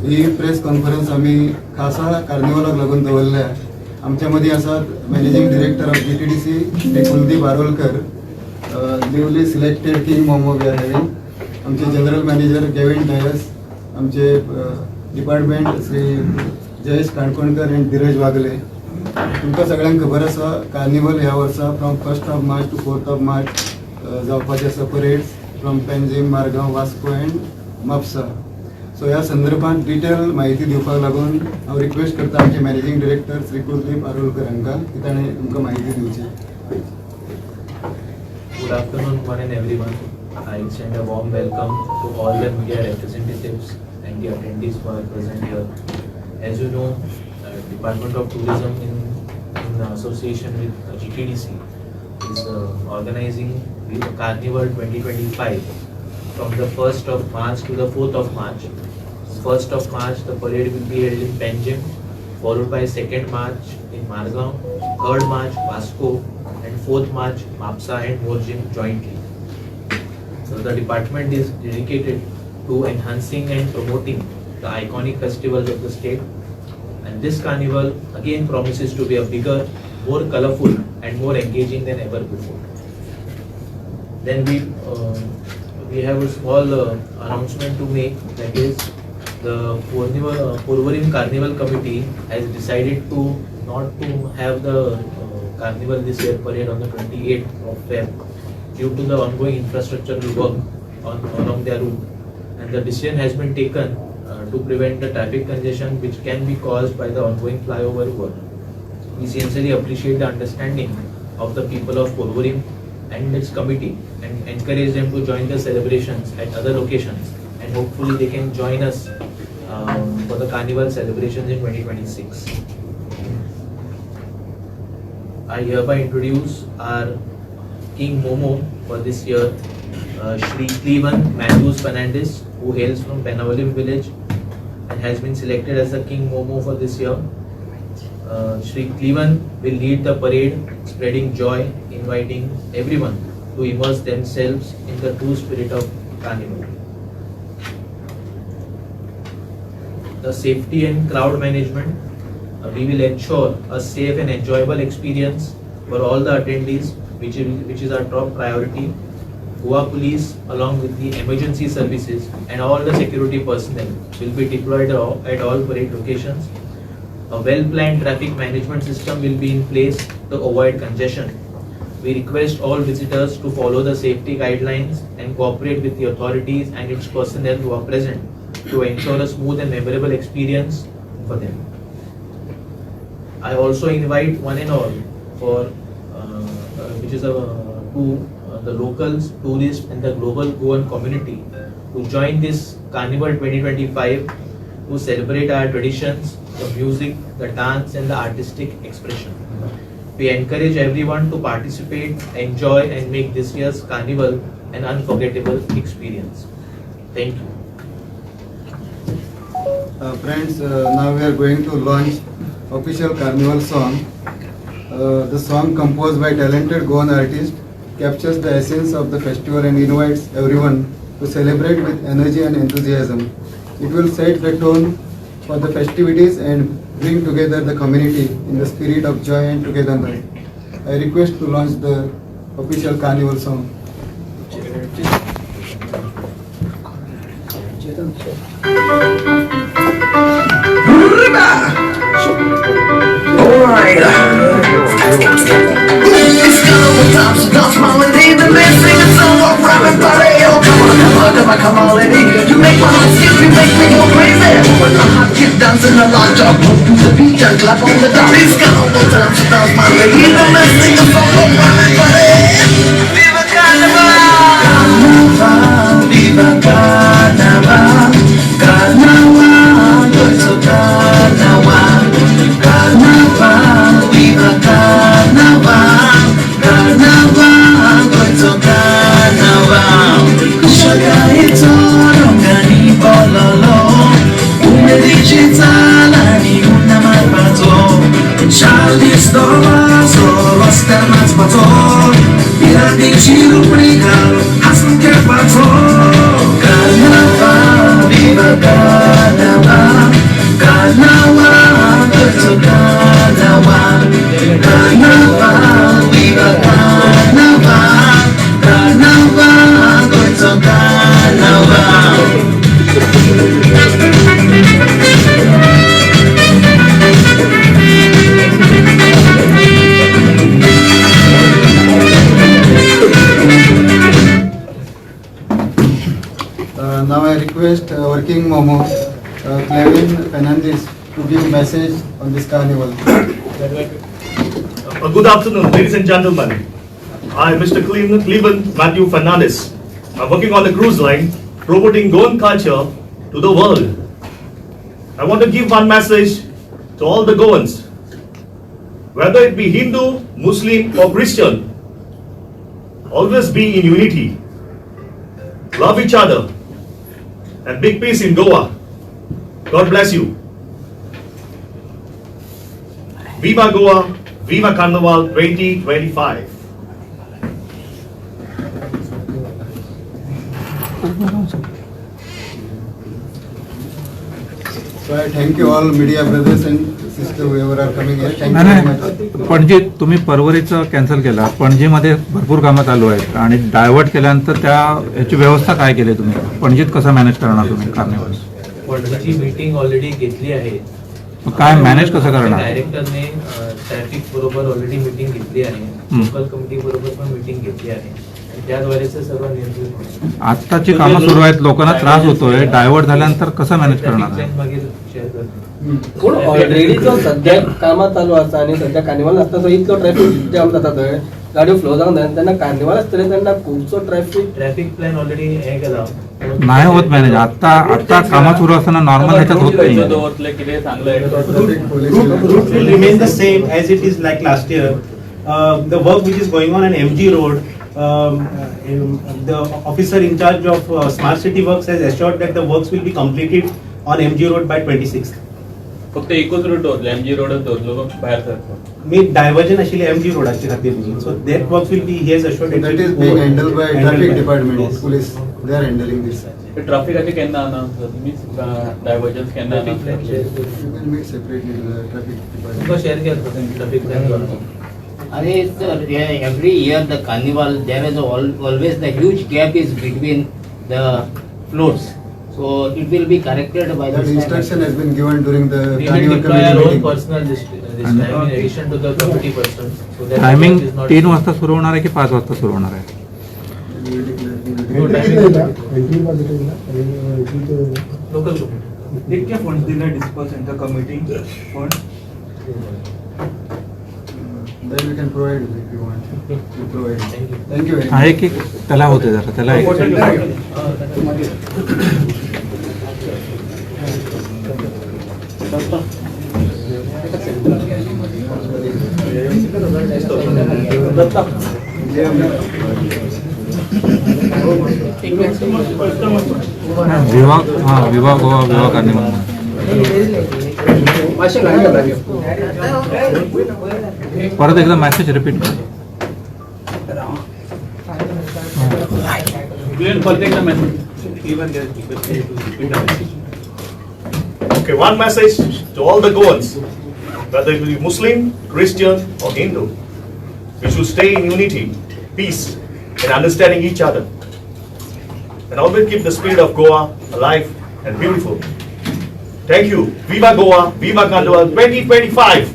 ही press conference आम्ही खासा कार्निवलाक लागून दवरल्या. आमच्या मदीं आसात managing director of GTDC Shri Kuldeep Arolkar, newly selected king Momo we are having, आमचे जनरल मॅनेजर केविन डायस, आमचे डिपार्टमेंट श्री जयेश काणकोणकर एंड धीरज वागले. तुमकां सगळ्यांक खबर आसा कार्निवल ह्या वर्सा from 1st of March to 4th of March जावपाचे आसा parades from Panjim, Margao, Vasco and Mapusa. So ह्या संदर्भात डिटेल म्हायती दिवपाक लागून हांव रिक्वेस्ट करता आमचे मॅनेजिंग डिरेक्टर श्री कुलदीप आरोलकर हांकां की ताणें तुमकां म्हायती दिवची. Good afternoon, one and everyone. I extend a warm welcome to all the media representatives and the attendees who are present here. As you know, Department of Tourism in association with GTDC is organizing the Carnival 2025 from the 1st of March to the 4th of March. 1st of March, the parade will be held in Penjim, followed by 2nd March in Margaon, 3rd March Vasco, and 4th March Mapsa and Morjim jointly. So the department is dedicated to enhancing and promoting the iconic festivals of the state, and this carnival again promises to be a bigger, more colorful and more engaging than ever before. Then we have a small announcement to make, that is the Porvorim Carnival Committee has decided to not to have the Carnival this year parade on the 28th of Feb due to the ongoing infrastructural work along their route, and the decision has been taken to prevent the traffic congestion which can be caused by the ongoing flyover work. We sincerely appreciate the understanding of the people of Porvorim and its committee and encourage them to join the celebrations at other locations, and hopefully they can join us for the carnival celebrations in 2026. I hereby introduce our King Momo for this year, Shri Cleven Matthews Fernandez, who hails from Benavelim village and has been selected as the King Momo for this year. Shri Cleven will lead the parade, spreading joy, inviting everyone to immerse themselves in the true spirit of carnival. The safety and crowd management. We will ensure a safe and enjoyable experience for all the attendees, which is our top priority. Goa Police, along with the emergency services and all the security personnel, will be deployed at all parade locations. A well-planned traffic management system will be in place to avoid congestion. We request all visitors to follow the safety guidelines and cooperate with the authorities and its personnel who are present to ensure a smooth and memorable experience for them. I also invite one and all for which is to the locals, tourists and the global Goan community to join this Carnival 2025 to celebrate our traditions, the music, the dance and the artistic expression. We encourage everyone to participate, enjoy and make this year's carnival an unforgettable experience. Thank you. Friends, now we are going to launch official carnival song. The song, composed by talented Goan artist, captures the essence of the festival and invites everyone to celebrate with energy and enthusiasm. It will set the tone for the festivities and bring together the community in the spirit of joy and togetherness. I request to launch the official carnival song. Alright. It's gonna be time, so don't smile and leave the best thing is so long, private party. Oh, come on, lady. You make my heart skip, you make me go crazy. When the hot kid dancing a lot, jump up to the beat and clap on the dance. It's gonna be time, so don't smile and leave the best thing is so long, private party. Viva Carnaval! Viva Carnaval! Carnaval, dulce Carnaval. Carnaval, viva Carnaval. Carnaval, dulce Carnaval. Shagaito, rongani bololo. Umedici talani una marbato. Charlie Stowa, solo stermaz bato. Piradici rubrigal, hasn ke bato. Carnaval, viva Carnaval. Momo, Clavin Fernandez, to give message on this carnival. Good afternoon, ladies and gentlemen. I am Mr. Cleveland Matthew Fernandez. I'm working on the cruise line, promoting Goan culture to the world. I want to give one message to all the Goans, whether it be Hindu, Muslim or Christian. Always be in unity. Love each other. And big peace in Goa. God bless you. Viva Goa, Viva Carnival 2025. So I thank you all media brothers and sisters whoever are coming here. Thank you नाही very much. नाही, पणजी तुम्ही परवरीचं cancel केला. पणजीमध्ये भरपूर कामं चालू आहेत आणि divert केल्यानंतर त्या याची व्यवस्था काय केली तुम्ही? पणजीत कसं मॅनेज करणार तुम्ही कार्निवल? पणजीची मीटिंग ऑलरेडी घेतली आहे. मग काय मॅनेज कसं करणार? डायरेक्टरने ट्रॅफिक बरोबर ऑलरेडी मीटिंग घेतली आहे. लोकल कमिटी बरोबर पण मीटिंग घेतली आहे. आणि त्याद्वारेच सर्व नियंत्रित होईल. आत्ताची कामं सुरू आहेत, लोकांना त्रास होतोय, डायव्हर्ट झाल्यानंतर कसं मॅनेज करणार? ट्रॅफिक प्लॅन मागीर शेअर करतो. पूण ऑलरेडी जो सद्या कामां चालू आसा आनी सद्या कार्निवल आसता थंय इतलो ट्रॅफिक जाम जाता थंय गाडयो फ्लो जावंक जाय तेन्ना कार्निवल आसतले तेन्ना खुबसो ट्रॅफिक प्लॅन ऑलरेडी हे केला. नाही होत मॅनेज. आता कामं सुरू असताना नॉर्मल ह्याच्यात होत नाही. Route will remain the same as it is like last year. The work which is going on MG Road, the officer in charge of Smart City Works has assured that the works will be completed on MG Road by 26th. फक्त एकच root दवरले MG रोडच दवरलो भायर सरतो. मी diversion आशिल्ले MG रोडाचे खातीर न्ही. So that works will be, he has assured it That will is be being handled by traffic by- department, Yes. police. They are handling this. ट्रॅफिकाचे केन्ना announce जाता मीन्स डायव्हर्जन्स केन्ना traffic plan share announce करतो. You can meet separately with the traffic department. तुमकां share केलं traffic plan करतो. And every year the carnival there is always the huge gap is between the floats, so it will be corrected by That this time. instruction has been given during the We will carnival deploy our committee own meeting. personal this time in addition to the committee person. So that timing is not 3 वाजता सुरू होणार आहे की 5 वाजता सुरू होणार आहे? We will declare- we will No declare. timing. Local committee. इतके फंड्स दिले disperse in the committee fund Then we can provide if you want. We provide. Thank you. Thank you very much. आहे की त्याला होते जरा त्याला एक विवाह गोवा विवाह कार्निवल. मातशें गाडी परत एकदा मेसेज रिपीट कर. Okay, one message to all the Goans, whether it be Muslim, Christian or Hindu. We should stay in unity, peace and understanding each other. And always keep the spirit of Goa alive and beautiful. Thank you. Viva Goa, Viva Carnival 2025.